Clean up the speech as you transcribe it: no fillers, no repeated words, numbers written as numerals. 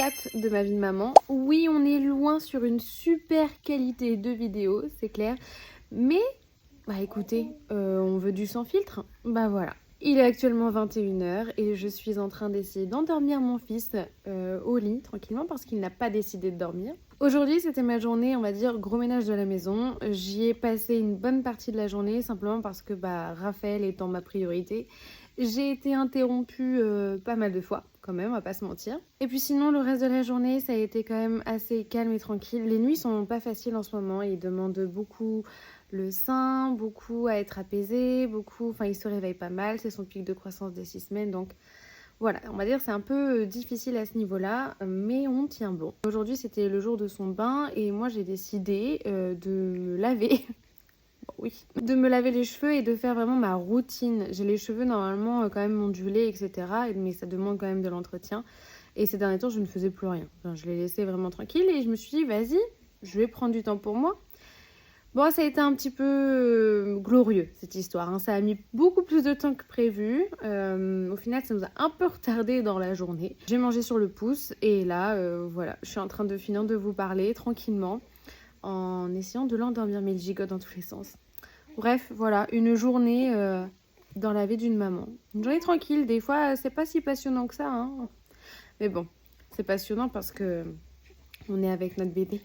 4 de ma vie de maman. Oui, on est loin sur une super qualité de vidéo, c'est clair. Mais, bah écoutez, on veut du sans filtre. Bah voilà. Il est actuellement 21h et je suis en train d'essayer d'endormir mon fils au lit tranquillement parce qu'il n'a pas décidé de dormir. Aujourd'hui, c'était ma journée, on va dire, gros ménage de la maison. J'y ai passé une bonne partie de la journée simplement parce que Raphaël étant ma priorité, j'ai été interrompue pas mal de fois quand même, on va pas se mentir. Et puis sinon, le reste de la journée, ça a été quand même assez calme et tranquille. Les nuits sont pas faciles en ce moment, ils demandent beaucoup le sein, beaucoup à être apaisé, enfin il se réveille pas mal, c'est son pic de croissance des 6 semaines, donc voilà, on va dire c'est un peu difficile à ce niveau-là, mais on tient bon. Aujourd'hui c'était le jour de son bain et moi j'ai décidé de me laver. Oui, de me laver les cheveux et de faire vraiment ma routine. J'ai les cheveux normalement quand même ondulés, etc. Mais ça demande quand même de l'entretien. Et ces derniers temps, je ne faisais plus rien. Enfin, je les laissais vraiment tranquilles et je me suis dit, vas-y, je vais prendre du temps pour moi. Bon, ça a été un petit peu glorieux, cette histoire. Hein. Ça a mis beaucoup plus de temps que prévu. Au final, ça nous a un peu retardé dans la journée. J'ai mangé sur le pouce et là, voilà, je suis en train de finir de vous parler tranquillement en essayant de l'endormir, mais il gigote dans tous les sens. Bref, voilà, une journée dans la vie d'une maman. Une journée tranquille, des fois, c'est pas si passionnant que ça. Hein. Mais bon, c'est passionnant parce que on est avec notre bébé.